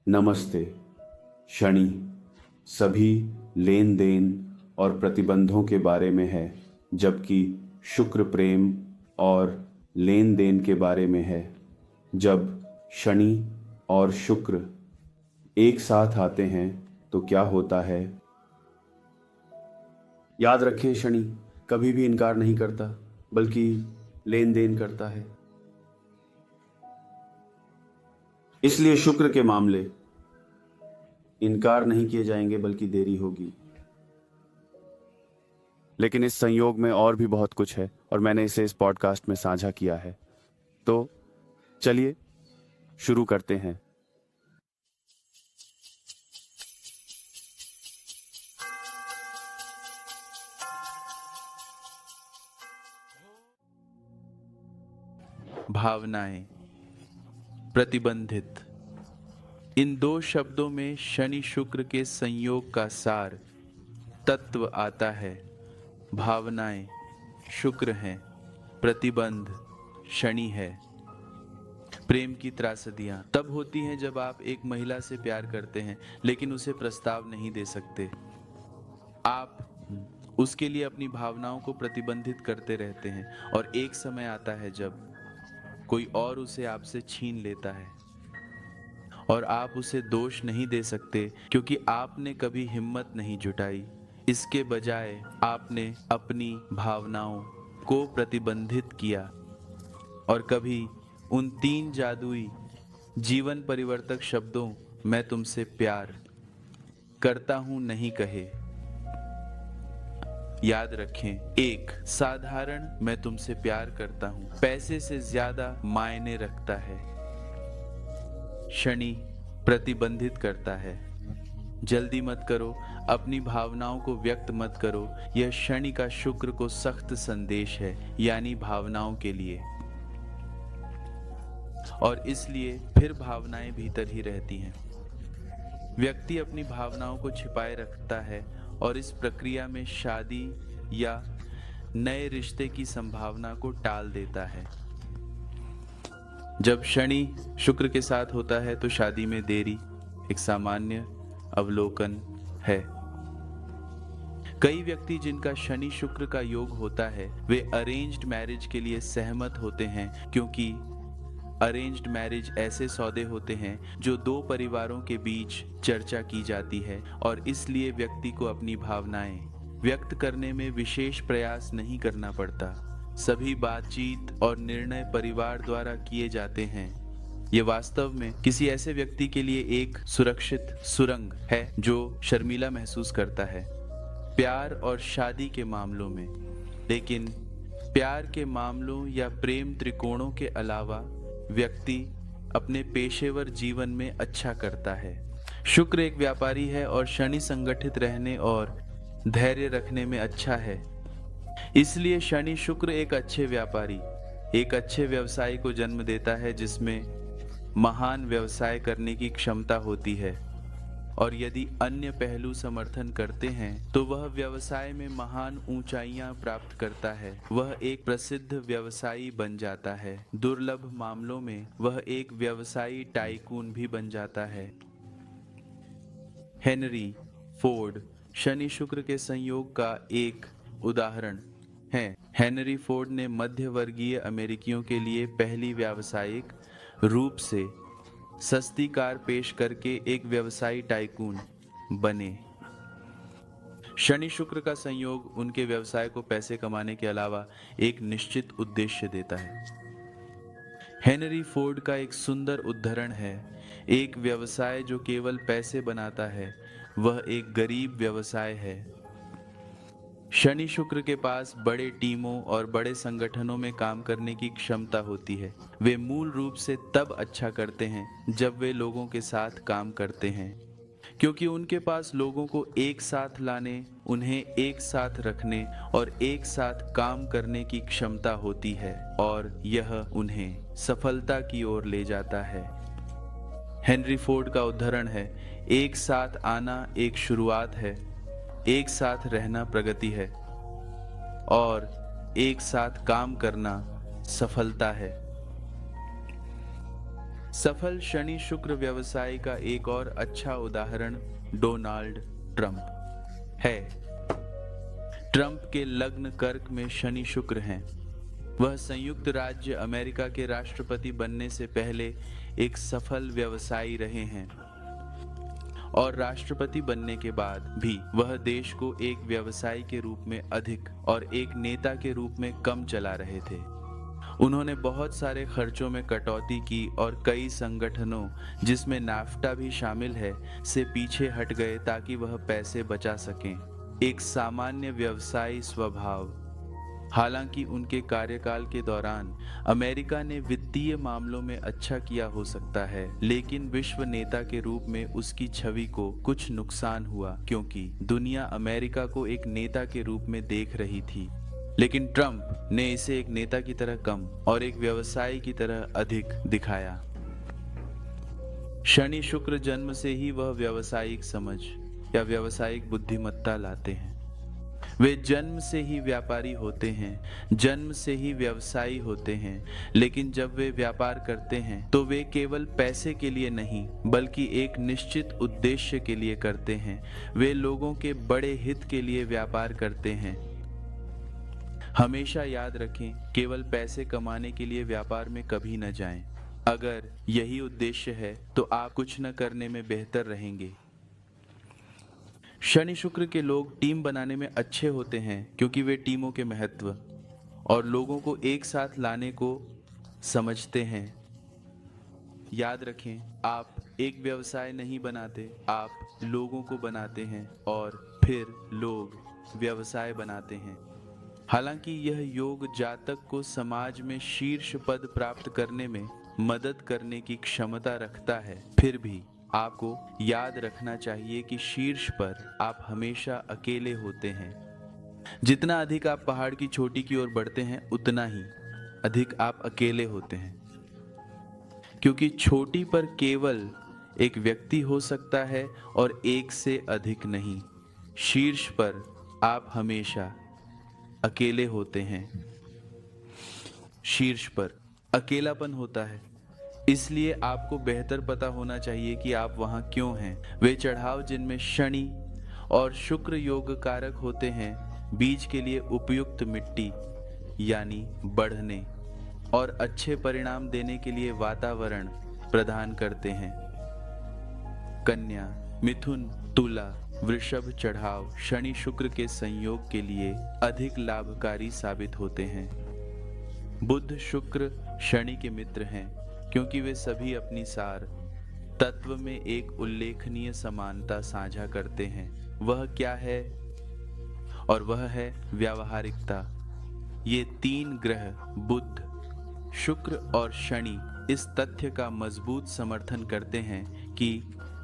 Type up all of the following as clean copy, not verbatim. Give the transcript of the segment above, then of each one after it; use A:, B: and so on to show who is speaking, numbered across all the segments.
A: नमस्ते। शनि सभी लेन देन और प्रतिबंधों के बारे में है, जबकि शुक्र प्रेम और लेन देन के बारे में है। जब शनि और शुक्र एक साथ आते हैं तो क्या होता है? याद रखें, शनि कभी भी इनकार नहीं करता, बल्कि लेन देन करता है। इसलिए शुक्र के मामले इनकार नहीं किए जाएंगे, बल्कि देरी होगी। लेकिन इस संयोग में और भी बहुत कुछ है, और मैंने इसे इस पॉडकास्ट में साझा किया है। तो चलिए शुरू करते हैं।
B: भावनाएं, प्रतिबंधित। इन दो शब्दों में शनि शुक्र के संयोग का सार तत्व आता है। भावनाएं शुक्र हैं, प्रतिबंध शनि है। प्रेम की त्रासदियां तब होती हैं जब आप एक महिला से प्यार करते हैं लेकिन उसे प्रस्ताव नहीं दे सकते। आप उसके लिए अपनी भावनाओं को प्रतिबंधित करते रहते हैं, और एक समय आता है जब कोई और उसे आपसे छीन लेता है, और आप उसे दोष नहीं दे सकते क्योंकि आपने कभी हिम्मत नहीं जुटाई। इसके बजाय आपने अपनी भावनाओं को प्रतिबंधित किया, और कभी उन 3 जादुई जीवन परिवर्तक शब्दों मैं तुमसे प्यार करता हूं नहीं कहे। याद रखें, एक साधारण मैं तुमसे प्यार करता हूं पैसे से ज्यादा मायने रखता है। शनि प्रतिबंधित करता है। जल्दी मत करो, अपनी भावनाओं को व्यक्त मत करो। यह शनि का शुक्र को सख्त संदेश है, यानी भावनाओं के लिए। और इसलिए फिर भावनाएं भीतर ही रहती हैं। व्यक्ति अपनी भावनाओं को छिपाए रखता है, और इस प्रक्रिया में शादी या नए रिश्ते की संभावना को टाल देता है। जब शनि शुक्र के साथ होता है तो शादी में देरी एक सामान्य अवलोकन है। कई व्यक्ति जिनका शनि शुक्र का योग होता है वे अरेंज्ड मैरिज के लिए सहमत होते हैं, क्योंकि अरेंज्ड मैरिज ऐसे सौदे होते हैं जो 2 परिवारों के बीच चर्चा की जाती है, और इसलिए व्यक्ति को अपनी भावनाएं व्यक्त करने में विशेष प्रयास नहीं करना पड़ता। सभी बातचीत और निर्णय परिवार द्वारा किए जाते हैं। ये वास्तव में किसी ऐसे व्यक्ति के लिए एक सुरक्षित सुरंग है जो शर्मीला महसूस करता है प्यार और शादी के मामलों में। लेकिन प्यार के मामलों या प्रेम त्रिकोणों के अलावा व्यक्ति अपने पेशेवर जीवन में अच्छा करता है। शुक्र एक व्यापारी है और शनि संगठित रहने और धैर्य रखने में अच्छा है। इसलिए शनि शुक्र एक अच्छे व्यापारी, एक अच्छे व्यवसायी को जन्म देता है जिसमें महान व्यवसाय करने की क्षमता होती है, और यदि अन्य पहलू समर्थन करते हैं तो वह व्यवसाय में महान ऊंचाइयां प्राप्त करता है। वह एक प्रसिद्ध व्यवसायी बन जाता है। दुर्लभ मामलों में वह एक व्यवसायी टाइकून भी बन जाता है। हेनरी फोर्ड शनि शुक्र के संयोग का एक उदाहरण है। हेनरी फोर्ड ने मध्य वर्गीय अमेरिकियों के लिए पहली व्यावसायिक रूप से सस्ती कार पेश करके एक व्यवसायी टाइकून बने। शनि शुक्र का संयोग उनके व्यवसाय को पैसे कमाने के अलावा एक निश्चित उद्देश्य देता है। हेनरी फोर्ड का एक सुंदर उदाहरण है। एक व्यवसाय जो केवल पैसे बनाता है वह एक गरीब व्यवसाय है। शनि शुक्र के पास बड़े टीमों और बड़े संगठनों में काम करने की क्षमता होती है। वे मूल रूप से तब अच्छा करते हैं जब वे लोगों के साथ काम करते हैं, क्योंकि उनके पास लोगों को एक साथ लाने, उन्हें एक साथ रखने और एक साथ काम करने की क्षमता होती है, और यह उन्हें सफलता की ओर ले जाता है। हेनरी फोर्ड का उदाहरण है, एक साथ आना एक शुरुआत है, एक साथ रहना प्रगति है, और एक साथ काम करना सफलता है। सफल शनि शुक्र व्यवसाय का एक और अच्छा उदाहरण डोनाल्ड ट्रंप है। ट्रंप के लग्न कर्क में शनि शुक्र हैं। वह संयुक्त राज्य अमेरिका के राष्ट्रपति बनने से पहले एक सफल व्यवसायी रहे हैं और राष्ट्रपति बनने के बाद भी वह देश को एक व्यवसायी के रूप में अधिक और एक नेता के रूप में कम चला रहे थे। उन्होंने बहुत सारे खर्चों में कटौती की और कई संगठनों, जिसमें नाफ्टा भी शामिल है, से पीछे हट गए ताकि वह पैसे बचा सकें। एक सामान्य व्यवसायी स्वभाव। हालांकि उनके कार्यकाल के दौरान अमेरिका ने वित्तीय मामलों में अच्छा किया हो सकता है, लेकिन विश्व नेता के रूप में उसकी छवि को कुछ नुकसान हुआ क्योंकि दुनिया अमेरिका को एक नेता के रूप में देख रही थी। लेकिन ट्रंप ने इसे एक नेता की तरह कम और एक व्यवसायी की तरह अधिक दिखाया। शनि शुक्र जन्म से ही वह व्यावसायिक समझ या व्यावसायिक बुद्धिमत्ता लाते हैं। वे जन्म से ही व्यापारी होते हैं, जन्म से ही व्यवसायी होते हैं, लेकिन जब वे व्यापार करते हैं तो वे केवल पैसे के लिए नहीं बल्कि एक निश्चित उद्देश्य के लिए करते हैं। वे लोगों के बड़े हित के लिए व्यापार करते हैं। हमेशा याद रखें, केवल पैसे कमाने के लिए व्यापार में कभी न जाएं। अगर यही उद्देश्य है तो आप कुछ न करने में बेहतर रहेंगे। शनि शुक्र के लोग टीम बनाने में अच्छे होते हैं क्योंकि वे टीमों के महत्व और लोगों को एक साथ लाने को समझते हैं। याद रखें, आप एक व्यवसाय नहीं बनाते, आप लोगों को बनाते हैं और फिर लोग व्यवसाय बनाते हैं। हालांकि यह योग जातक को समाज में शीर्ष पद प्राप्त करने में मदद करने की क्षमता रखता है, फिर भी आपको याद रखना चाहिए कि शीर्ष पर आप हमेशा अकेले होते हैं। जितना अधिक आप पहाड़ की चोटी की ओर बढ़ते हैं, उतना ही अधिक आप अकेले होते हैं, क्योंकि चोटी पर केवल एक व्यक्ति हो सकता है और एक से अधिक नहीं। शीर्ष पर आप हमेशा अकेले होते हैं। शीर्ष पर अकेलापन होता है, इसलिए आपको बेहतर पता होना चाहिए कि आप वहां क्यों हैं। वे चढ़ाव जिनमें शनि और शुक्र योग कारक होते हैं, बीज के लिए उपयुक्त मिट्टी यानी बढ़ने और अच्छे परिणाम देने के लिए वातावरण प्रदान करते हैं। कन्या, मिथुन, तुला, वृषभ चढ़ाव शनि शुक्र के संयोग के लिए अधिक लाभकारी साबित होते हैं। बुध शुक्र शनि के मित्र हैं क्योंकि वे सभी अपनी सार तत्व में एक उल्लेखनीय समानता साझा करते हैं। वह क्या है? और वह है व्यावहारिकता। ये तीन ग्रह बुध, शुक्र और शनि इस तथ्य का मजबूत समर्थन करते हैं कि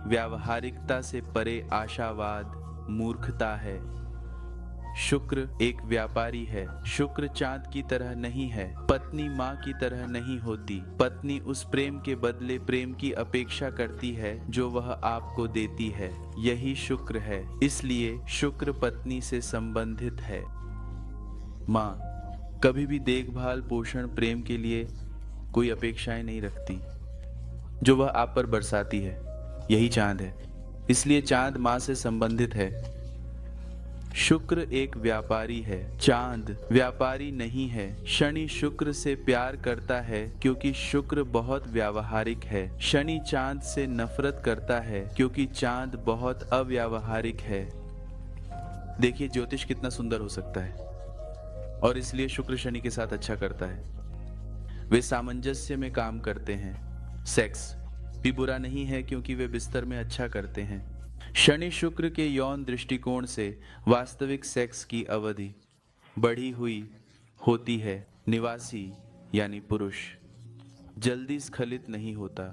B: व्यावहारिकता से परे आशावाद मूर्खता है। शुक्र एक व्यापारी है। शुक्र चांद की तरह नहीं है। पत्नी माँ की तरह नहीं होती। पत्नी उस प्रेम के बदले प्रेम की अपेक्षा करती है जो वह आपको देती है। यही शुक्र है। इसलिए शुक्र पत्नी से संबंधित है। माँ कभी भी देखभाल, पोषण, प्रेम के लिए कोई अपेक्षाएं नहीं रखती जो वह आप पर बरसाती है। यही चांद है, इसलिए चांद माँ से संबंधित है। शुक्र एक व्यापारी है, चांद व्यापारी नहीं है। शनि शुक्र से प्यार करता है क्योंकि शुक्र बहुत व्यावहारिक है। शनि चांद से नफरत करता है क्योंकि चांद बहुत अव्यावहारिक है। देखिए ज्योतिष कितना सुंदर हो सकता है, और इसलिए शुक्र शनि के साथ अच्छा करता है। वे सामंजस्य में काम करते हैं। सेक्स भी बुरा नहीं है क्योंकि वे बिस्तर में अच्छा करते हैं। शनि शुक्र के यौन दृष्टिकोण से वास्तविक सेक्स की अवधि बढ़ी हुई होती है। निवासी यानी पुरुष जल्दी स्खलित नहीं होता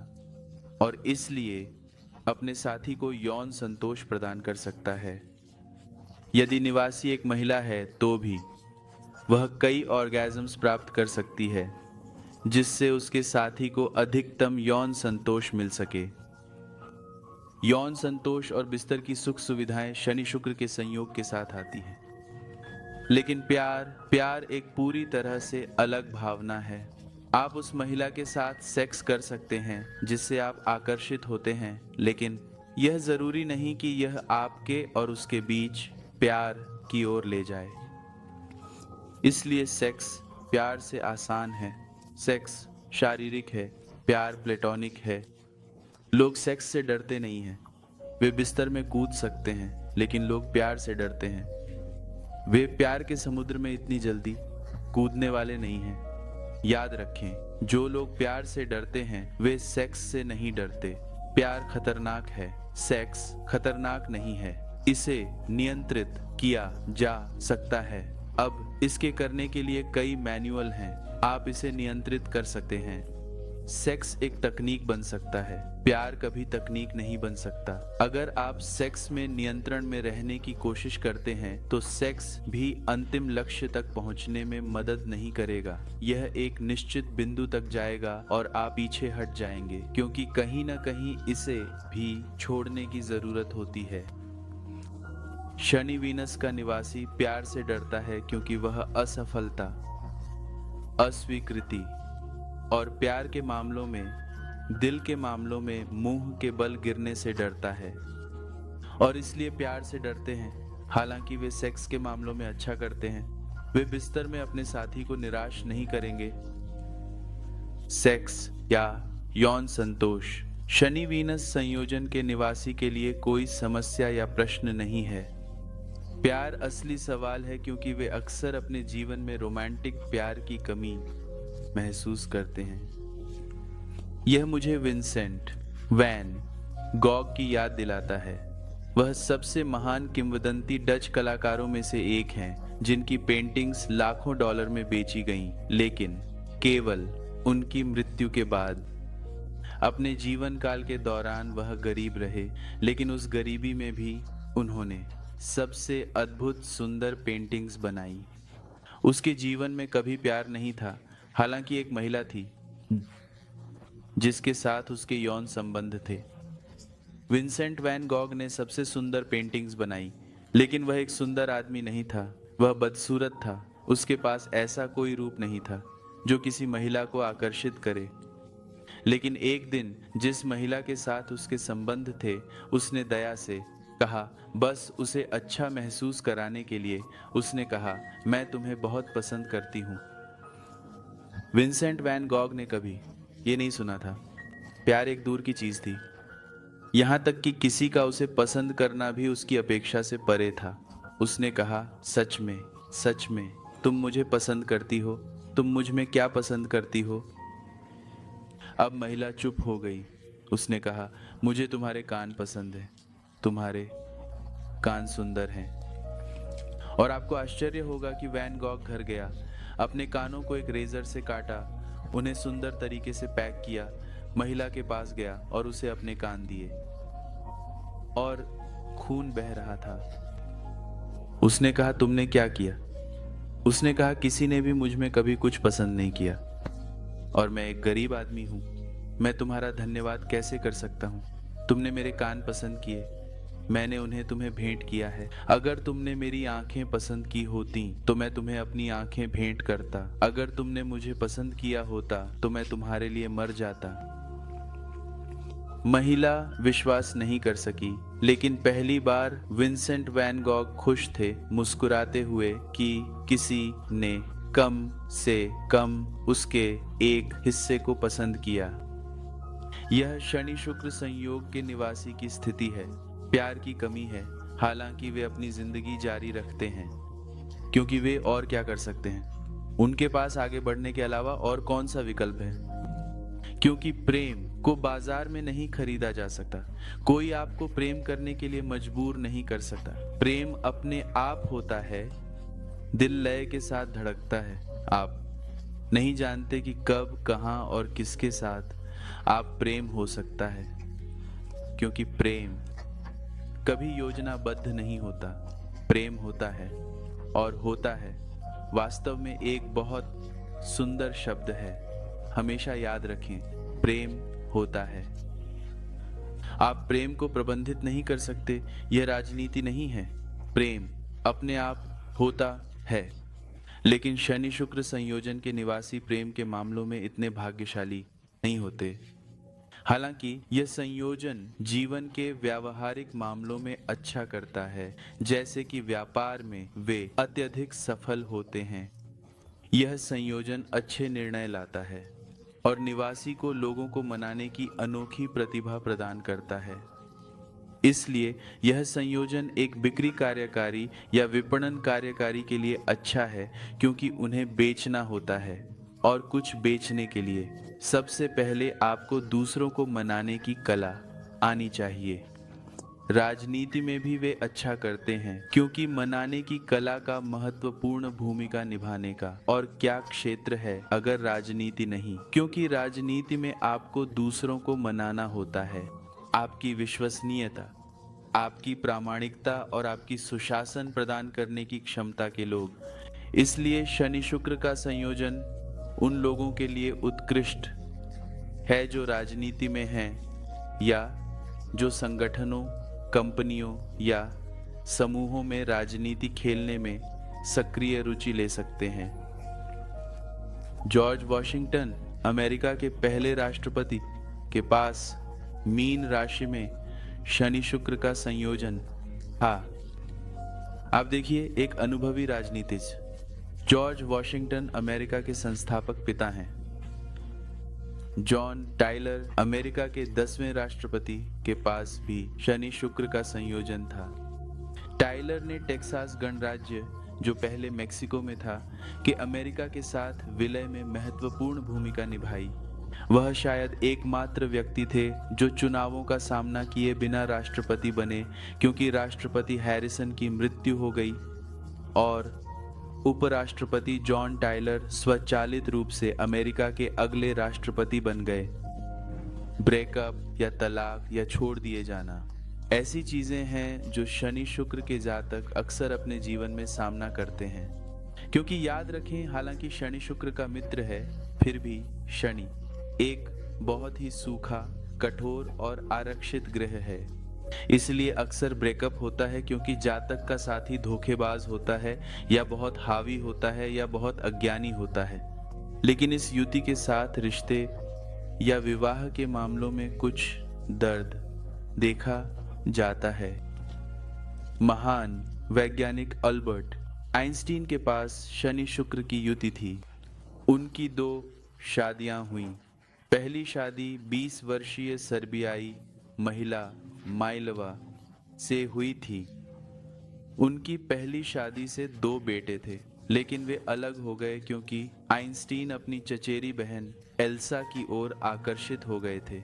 B: और इसलिए अपने साथी को यौन संतोष प्रदान कर सकता है। यदि निवासी एक महिला है तो भी वह कई ऑर्गेजम्स प्राप्त कर सकती है जिससे उसके साथी को अधिकतम यौन संतोष मिल सके। यौन संतोष और बिस्तर की सुख सुविधाएं शनि शुक्र के संयोग के साथ आती हैं। लेकिन प्यार एक पूरी तरह से अलग भावना है। आप उस महिला के साथ सेक्स कर सकते हैं जिससे आप आकर्षित होते हैं, लेकिन यह जरूरी नहीं कि यह आपके और उसके बीच प्यार की ओर ले जाए। इसलिए सेक्स प्यार से आसान है, सेक्स शारीरिक है, प्यार प्लेटोनिक है। लोग सेक्स से डरते नहीं हैं। वे बिस्तर में कूद सकते हैं, लेकिन लोग प्यार से डरते हैं। वे प्यार के समुद्र में इतनी जल्दी कूदने वाले नहीं हैं। याद रखें, जो लोग प्यार से डरते हैं वे सेक्स से नहीं डरते। प्यार खतरनाक है, सेक्स खतरनाक नहीं है। इसे नियंत्रित किया जा सकता है। अब इसके करने के लिए कई मैनुअल हैं। आप इसे नियंत्रित कर सकते हैं। सेक्स एक तकनीक बन सकता है, प्यार कभी तकनीक नहीं बन सकता। अगर आप सेक्स में नियंत्रण में रहने की कोशिश करते हैं तो सेक्स भी अंतिम लक्ष्य तक पहुंचने में मदद नहीं करेगा। यह एक निश्चित बिंदु तक जाएगा और आप पीछे हट जाएंगे, क्योंकि कहीं ना कहीं इसे भी छोड़ने की जरूरत होती है। शनि वीनस का निवासी प्यार से डरता है क्योंकि वह असफलता, अस्वीकृति और प्यार के मामलों में, दिल के मामलों में मुंह के बल गिरने से डरता है और इसलिए प्यार से डरते हैं। हालांकि वे सेक्स के मामलों में अच्छा करते हैं। वे बिस्तर में अपने साथी को निराश नहीं करेंगे। सेक्स या यौन संतोष शनि वीनस संयोजन के निवासी के लिए कोई समस्या या प्रश्न नहीं है। प्यार असली सवाल है क्योंकि वे अक्सर अपने जीवन में रोमांटिक प्यार की कमी महसूस करते हैं। यह मुझे विंसेंट वैन गॉग की याद दिलाता है। वह सबसे महान किंवदंती डच कलाकारों में से एक हैं, जिनकी पेंटिंग्स लाखों डॉलर में बेची गईं, लेकिन केवल उनकी मृत्यु के बाद। अपने जीवन काल के दौरान वह गरीब रहे, लेकिन उस गरीबी में भी उन्होंने सबसे अद्भुत सुंदर पेंटिंग्स बनाई। उसके जीवन में कभी प्यार नहीं था, हालांकि एक महिला थी जिसके साथ उसके यौन संबंध थे। विंसेंट वैन गॉग ने सबसे सुंदर पेंटिंग्स बनाई, लेकिन वह एक सुंदर आदमी नहीं था, वह बदसूरत था। उसके पास ऐसा कोई रूप नहीं था जो किसी महिला को आकर्षित करे। लेकिन एक दिन जिस महिला के साथ उसके संबंध थे, उसने दया से कहा, बस उसे अच्छा महसूस कराने के लिए उसने कहा, मैं तुम्हें बहुत पसंद करती हूँ। विंसेंट वैन गॉग ने कभी ये नहीं सुना था। प्यार एक दूर की चीज थी, यहाँ तक कि किसी का उसे पसंद करना भी उसकी अपेक्षा से परे था। उसने कहा, सच में तुम मुझे पसंद करती हो? तुम मुझ में क्या पसंद करती हो? अब महिला चुप हो गई। उसने कहा, मुझे तुम्हारे कान पसंद है, तुम्हारे कान सुंदर हैं। और आपको आश्चर्य होगा कि वैन गॉग घर गया, अपने कानों को एक रेजर से काटा, उन्हें सुंदर तरीके से पैक किया, महिला के पास गया और उसे अपने कान दिए और खून बह रहा था। उसने कहा, तुमने क्या किया? उसने कहा, किसी ने भी मुझ में कभी कुछ पसंद नहीं किया और मैं एक गरीब आदमी हूं। मैं तुम्हारा धन्यवाद कैसे कर सकता हूं? तुमने मेरे कान पसंद किए, मैंने उन्हें तुम्हें भेंट किया है। अगर तुमने मेरी आंखें पसंद की होती तो मैं तुम्हें अपनी आंखें भेंट करता। अगर तुमने मुझे पसंद किया होता तो मैं तुम्हारे लिए मर जाता। महिला विश्वास नहीं कर सकी, लेकिन पहली बार विंसेंट वैन गॉग खुश थे, मुस्कुराते हुए कि किसी ने कम से कम उसके एक हिस्से को पसंद किया। यह शनि शुक्र संयोग के निवासी की स्थिति है। प्यार की कमी है, हालांकि वे अपनी जिंदगी जारी रखते हैं क्योंकि वे और क्या कर सकते हैं? उनके पास आगे बढ़ने के अलावा और कौन सा विकल्प है? क्योंकि प्रेम को बाजार में नहीं खरीदा जा सकता। कोई आपको प्रेम करने के लिए मजबूर नहीं कर सकता। प्रेम अपने आप होता है, दिल लय के साथ धड़कता है। आप नहीं जानते कि कब, कहां और किसके साथ आप प्रेम हो सकता है, क्योंकि प्रेम कभी योजनाबद्ध नहीं होता। प्रेम होता है और होता है वास्तव में एक बहुत सुंदर शब्द है। हमेशा याद रखें, प्रेम होता है। आप प्रेम को प्रबंधित नहीं कर सकते, यह राजनीति नहीं है। प्रेम अपने आप होता है। लेकिन शनि शुक्र संयोजन के निवासी प्रेम के मामलों में इतने भाग्यशाली नहीं होते। हालांकि यह संयोजन जीवन के व्यावहारिक मामलों में अच्छा करता है, जैसे कि व्यापार में वे अत्यधिक सफल होते हैं। यह संयोजन अच्छे निर्णय लाता है और निवासी को लोगों को मनाने की अनोखी प्रतिभा प्रदान करता है। इसलिए यह संयोजन एक बिक्री कार्यकारी या विपणन कार्यकारी के लिए अच्छा है, क्योंकि उन्हें बेचना होता है और कुछ बेचने के लिए सबसे पहले आपको दूसरों को मनाने की कला आनी चाहिए। राजनीति में भी वे अच्छा करते हैं, क्योंकि मनाने की कला का महत्वपूर्ण भूमिका निभाने का और क्या क्षेत्र है अगर राजनीति नहीं, क्योंकि राजनीति में आपको दूसरों को मनाना होता है। आपकी विश्वसनीयता, आपकी प्रामाणिकता और आपकी सुशासन प्रदान करने की क्षमता के लोग। इसलिए शनि शुक्र का संयोजन उन लोगों के लिए उत्कृष्ट है जो राजनीति में हैं या जो संगठनों, कंपनियों या समूहों में राजनीति खेलने में सक्रिय रुचि ले सकते हैं। जॉर्ज वॉशिंगटन, अमेरिका के पहले राष्ट्रपति, के पास मीन राशि में शनि शुक्र का संयोजन था। आप देखिए, एक अनुभवी राजनीतिज्ञ जॉर्ज वॉशिंगटन अमेरिका के संस्थापक पिता हैं। जॉन टाइलर, अमेरिका के 10वें राष्ट्रपति, के पास भी शनि शुक्र का संयोजन था। टाइलर ने टेक्सास गणराज्य, जो पहले मेक्सिको में था, के अमेरिका के साथ विलय में महत्वपूर्ण भूमिका निभाई। वह शायद एकमात्र व्यक्ति थे जो चुनावों का सामना किए बिना राष्ट्रपति बने, क्योंकि राष्ट्रपति हैरिसन की मृत्यु हो गई और उपराष्ट्रपति जॉन टाइलर स्वचालित रूप से अमेरिका के अगले राष्ट्रपति बन गए। ब्रेकअप या तलाक या छोड़ दिए जाना ऐसी चीजें हैं जो शनि शुक्र के जातक अक्सर अपने जीवन में सामना करते हैं। क्योंकि याद रखें, हालांकि शनि शुक्र का मित्र है, फिर भी शनि एक बहुत ही सूखा, कठोर और आरक्षित ग्रह है। इसलिए अक्सर ब्रेकअप होता है क्योंकि जातक का साथी धोखेबाज होता है या बहुत हावी होता है या बहुत अज्ञानी होता है। लेकिन इस युति के साथ रिश्ते या विवाह के मामलों में कुछ दर्द देखा जाता है। महान वैज्ञानिक अल्बर्ट आइंस्टीन के पास शनि शुक्र की युति थी। उनकी 2 शादियां हुईं। पहली शादी 20 वर्षीय सर्बियाई महिला माइलवा से हुई थी। उनकी पहली शादी से 2 बेटे थे, लेकिन वे अलग हो गए क्योंकि आइंस्टीन अपनी चचेरी बहन एल्सा की ओर आकर्षित हो गए थे।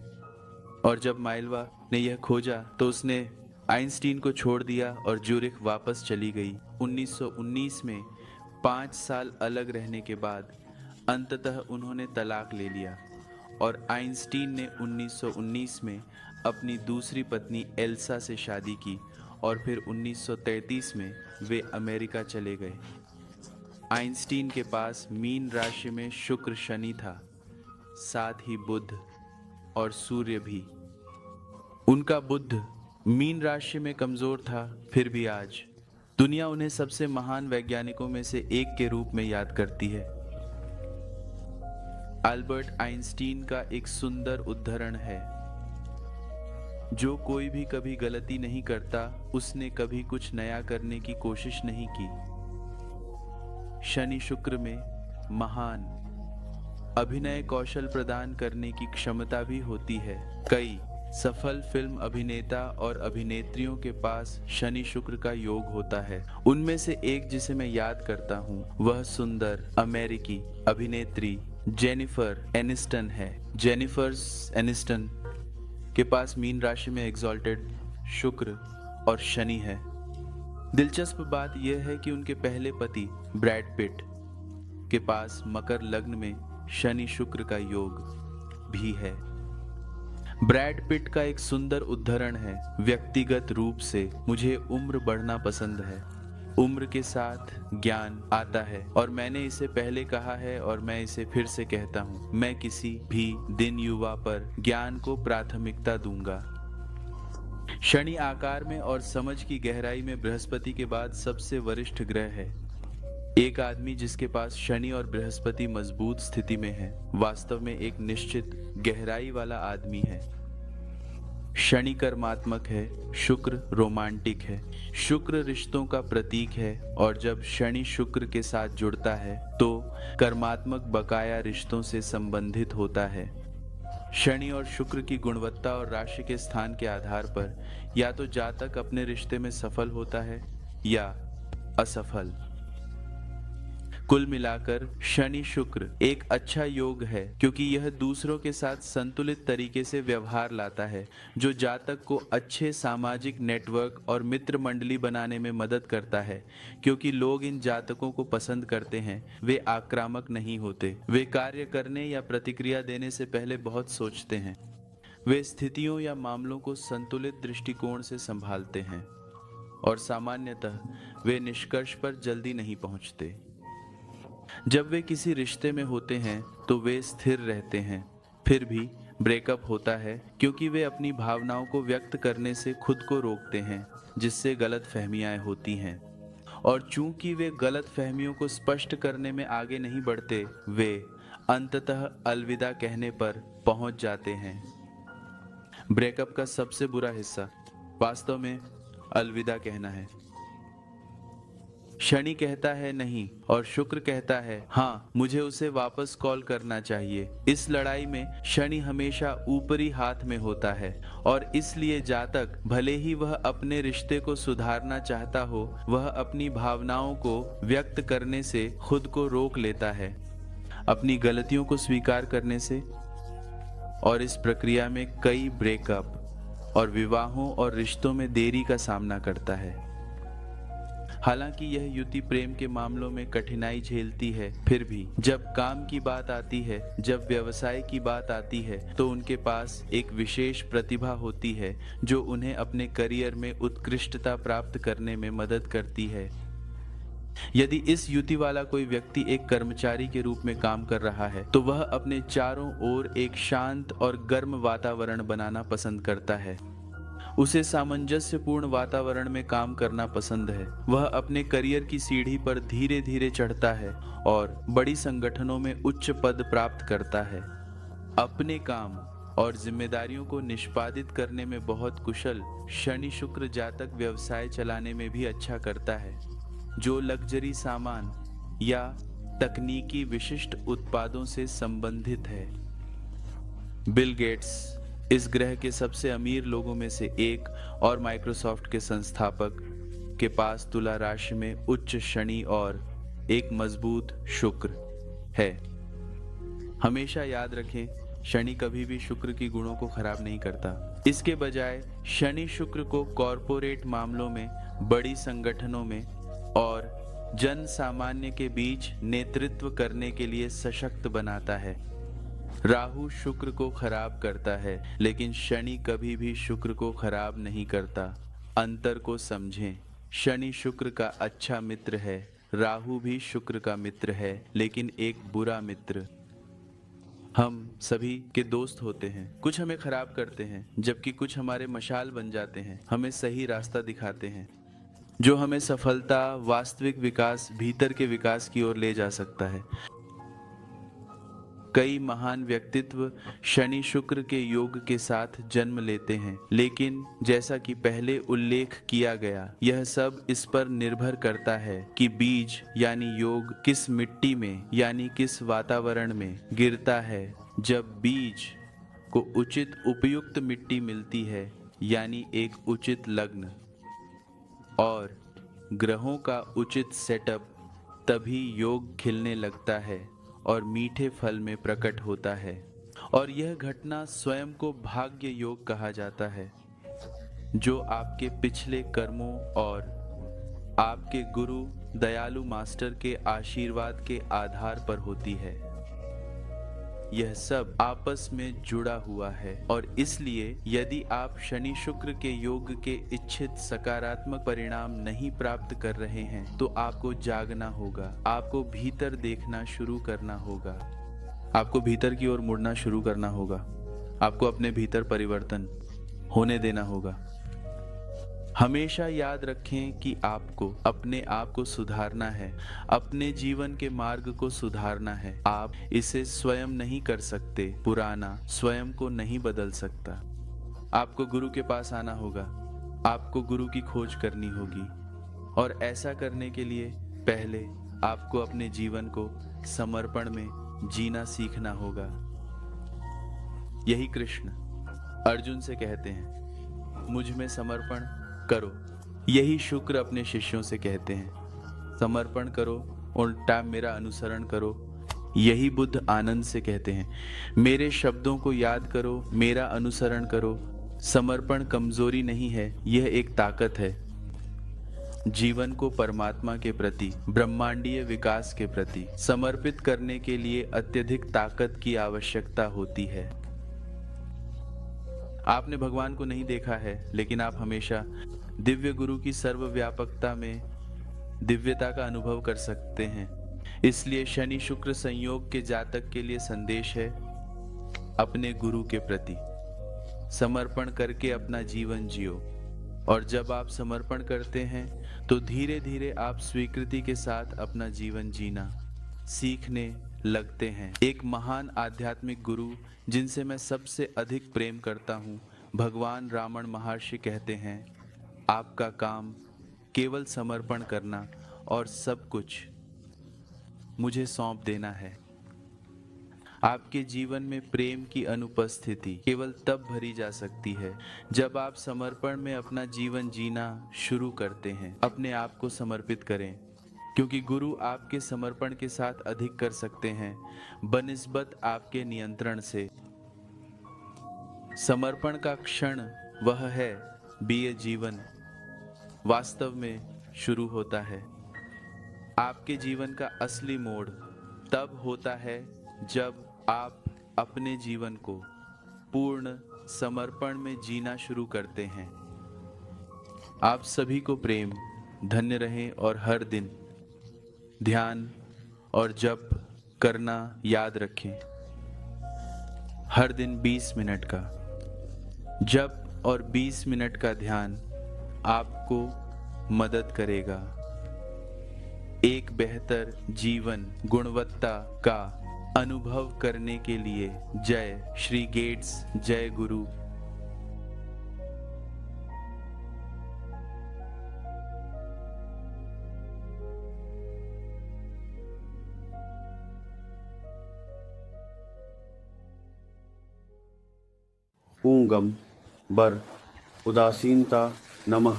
B: और जब माइलवा ने यह खोजा तो उसने आइंस्टीन को छोड़ दिया और ज्यूरिख वापस चली गई। 1919 में 5 साल अलग रहने के बाद अंततः उन्होंने तलाक ले लिया और आइंस्टीन ने 1919 में अपनी दूसरी पत्नी एल्सा से शादी की और फिर 1933 में वे अमेरिका चले गए। आइंस्टीन के पास मीन राशि में शुक्र शनि था, साथ ही बुध और सूर्य भी। उनका बुध मीन राशि में कमजोर था, फिर भी आज दुनिया उन्हें सबसे महान वैज्ञानिकों में से एक के रूप में याद करती है। अल्बर्ट आइंस्टीन का एक सुंदर उद्धरण है, जो कोई भी कभी गलती नहीं करता, उसने कभी कुछ नया करने की कोशिश नहीं की। शनि शुक्र में महान अभिनय कौशल प्रदान करने की क्षमता भी होती है। कई सफल फिल्म अभिनेता और अभिनेत्रियों के पास शनि शुक्र का योग होता है। उनमें से एक जिसे मैं याद करता हूँ वह सुंदर अमेरिकी अभिनेत्री जेनिफर एनिस्टन है। जेनिफर एनिस्टन के पास मीन राशि में एग्जॉल्टेड शुक्र और शनि है। दिलचस्प बात यह है कि उनके पहले पति ब्रैड पिट के पास मकर लग्न में शनि शुक्र का योग भी है। ब्रैड पिट का एक सुंदर उद्धरण है, व्यक्तिगत रूप से मुझे उम्र बढ़ना पसंद है, उम्र के साथ ज्ञान आता है। और मैंने इसे पहले कहा है और मैं इसे फिर से कहता हूँ, मैं किसी भी दिन युवा पर ज्ञान को प्राथमिकता दूंगा। शनि आकार में और समझ की गहराई में बृहस्पति के बाद सबसे वरिष्ठ ग्रह है। एक आदमी जिसके पास शनि और बृहस्पति मजबूत स्थिति में है वास्तव में एक निश्चित गहराई वाला आदमी है। शनि कर्मात्मक है, शुक्र रोमांटिक है। शुक्र रिश्तों का प्रतीक है और जब शनि शुक्र के साथ जुड़ता है तो कर्मात्मक बकाया रिश्तों से संबंधित होता है। शनि और शुक्र की गुणवत्ता और राशि के स्थान के आधार पर या तो जातक अपने रिश्ते में सफल होता है या असफल। कुल मिलाकर शनि शुक्र एक अच्छा योग है क्योंकि यह दूसरों के साथ संतुलित तरीके से व्यवहार लाता है, जो जातक को अच्छे सामाजिक नेटवर्क और मित्र मंडली बनाने में मदद करता है। क्योंकि लोग इन जातकों को पसंद करते हैं, वे आक्रामक नहीं होते, वे कार्य करने या प्रतिक्रिया देने से पहले बहुत सोचते हैं, वे स्थितियों या मामलों को संतुलित दृष्टिकोण से संभालते हैं और सामान्यतः वे निष्कर्ष पर जल्दी नहीं पहुंचते। जब वे किसी रिश्ते में होते हैं तो वे स्थिर रहते हैं, फिर भी ब्रेकअप होता है क्योंकि वे अपनी भावनाओं को व्यक्त करने से खुद को रोकते हैं, जिससे गलत फहमियाँ होती हैं। और चूंकि वे गलत फहमियों को स्पष्ट करने में आगे नहीं बढ़ते, वे अंततः अलविदा कहने पर पहुंच जाते हैं। ब्रेकअप का सबसे बुरा हिस्सा वास्तव में अलविदा कहना है। शनि कहता है नहीं और शुक्र कहता है हाँ, मुझे उसे वापस कॉल करना चाहिए। इस लड़ाई में शनि हमेशा ऊपरी हाथ में होता है और इसलिए जातक भले ही वह अपने रिश्ते को सुधारना चाहता हो, वह अपनी भावनाओं को व्यक्त करने से खुद को रोक लेता है, अपनी गलतियों को स्वीकार करने से, और इस प्रक्रिया में कई ब्रेकअप और विवाहों और रिश्तों में देरी का सामना करता है। हालांकि यह युति प्रेम के मामलों में कठिनाई झेलती है, फिर भी जब काम की बात आती है, जब व्यवसाय की बात आती है, तो उनके पास एक विशेष प्रतिभा होती है जो उन्हें अपने करियर में उत्कृष्टता प्राप्त करने में मदद करती है। यदि इस युति वाला कोई व्यक्ति एक कर्मचारी के रूप में काम कर रहा है तो वह अपने चारों ओर एक शांत और गर्म वातावरण बनाना पसंद करता है। उसे सामंजस्यपूर्ण वातावरण में काम करना पसंद है। वह अपने करियर की सीढ़ी पर धीरे धीरे चढ़ता है और बड़ी संगठनों में उच्च पद प्राप्त करता है। अपने काम और जिम्मेदारियों को निष्पादित करने में बहुत कुशल शनि शुक्र जातक व्यवसाय चलाने में भी अच्छा करता है, जो लग्जरी सामान या तकनीकी विशिष्ट उत्पादों से संबंधित है। बिल गेट्स इस ग्रह के सबसे अमीर लोगों में से एक और माइक्रोसॉफ्ट के संस्थापक के पास तुला राशि में उच्च शनि और एक मजबूत शुक्र है। हमेशा याद रखें, शनि कभी भी शुक्र की गुणों को खराब नहीं करता। इसके बजाय शनि शुक्र को कॉरपोरेट मामलों में, बड़ी संगठनों में और जन सामान्य के बीच नेतृत्व करने के लिए सशक्त बनाता है। राहु शुक्र को खराब करता है, लेकिन शनि कभी भी शुक्र को खराब नहीं करता। अंतर को समझें। शनि शुक्र का अच्छा मित्र है, राहु भी शुक्र का मित्र है, लेकिन एक बुरा मित्र। हम सभी के दोस्त होते हैं, कुछ हमें खराब करते हैं, जबकि कुछ हमारे मशाल बन जाते हैं, हमें सही रास्ता दिखाते हैं, जो हमें सफलता, वास्तविक विकास, भीतर के विकास की ओर ले जा सकता है। कई महान व्यक्तित्व शनि शुक्र के योग के साथ जन्म लेते हैं, लेकिन जैसा कि पहले उल्लेख किया गया, यह सब इस पर निर्भर करता है कि बीज यानी योग किस मिट्टी में यानी किस वातावरण में गिरता है। जब बीज को उचित उपयुक्त मिट्टी मिलती है, यानी एक उचित लग्न और ग्रहों का उचित सेटअप, तभी योग खिलने लगता है और मीठे फल में प्रकट होता है। और यह घटना स्वयं को भाग्य योग कहा जाता है, जो आपके पिछले कर्मों और आपके गुरु दयालु मास्टर के आशीर्वाद के आधार पर होती है। यह सब आपस में जुड़ा हुआ है और इसलिए यदि आप शनि शुक्र के योग के इच्छित सकारात्मक परिणाम नहीं प्राप्त कर रहे हैं, तो आपको जागना होगा, आपको भीतर देखना शुरू करना होगा, आपको भीतर की ओर मुड़ना शुरू करना होगा, आपको अपने भीतर परिवर्तन होने देना होगा। हमेशा याद रखें कि आपको अपने आप को सुधारना है, अपने जीवन के मार्ग को सुधारना है। आप इसे स्वयं नहीं कर सकते, पुराना स्वयं को नहीं बदल सकता। आपको गुरु के पास आना होगा, आपको गुरु की खोज करनी होगी, और ऐसा करने के लिए पहले आपको अपने जीवन को समर्पण में जीना सीखना होगा। यही कृष्ण अर्जुन से कहते हैं, मुझ में समर्पण करो। यही शुक्र अपने शिष्यों से कहते हैं, समर्पण करो, उल्टा मेरा अनुसरण करो। यही बुद्ध आनंद से कहते हैं, मेरे शब्दों को याद करो, मेरा अनुसरण करो। समर्पण कमजोरी नहीं है, यह एक ताकत है। जीवन को परमात्मा के प्रति, ब्रह्मांडीय विकास के प्रति समर्पित करने के लिए अत्यधिक ताकत की आवश्यकता होती है। आपने भगवान को नहीं देखा है, लेकिन आप हमेशा दिव्य गुरु की सर्वव्यापकता में दिव्यता का अनुभव कर सकते हैं। इसलिए शनि शुक्र संयोग के जातक के लिए संदेश है, अपने गुरु के प्रति समर्पण करके अपना जीवन जियो। और जब आप समर्पण करते हैं तो धीरे धीरे आप स्वीकृति के साथ अपना जीवन जीना सीखने लगते हैं। एक महान आध्यात्मिक गुरु जिनसे मैं सबसे अधिक प्रेम करता हूँ, भगवान रामण महर्षि कहते हैं, आपका काम केवल समर्पण करना और सब कुछ मुझे सौंप देना है। आपके जीवन में प्रेम की अनुपस्थिति केवल तब भरी जा सकती है जब आप समर्पण में अपना जीवन जीना शुरू करते हैं। अपने आप को समर्पित करें, क्योंकि गुरु आपके समर्पण के साथ अधिक कर सकते हैं बनिस्बत आपके नियंत्रण से। समर्पण का क्षण वह है भी ये जीवन वास्तव में शुरू होता है। आपके जीवन का असली मोड़ तब होता है जब आप अपने जीवन को पूर्ण समर्पण में जीना शुरू करते हैं। आप सभी को प्रेम, धन्य रहें और हर दिन ध्यान और जप करना याद रखें। हर दिन 20 मिनट का जप और 20 मिनट का ध्यान आपको मदद करेगा एक बेहतर जीवन गुणवत्ता का अनुभव करने के लिए। जय श्री गेट्स, जय गुरु।
A: ऊंगम बर उदासीनता नमः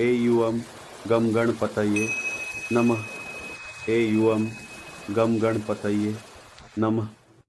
A: एयूअम गम गणपतये नमः एयूअम गम गणपतये नमः।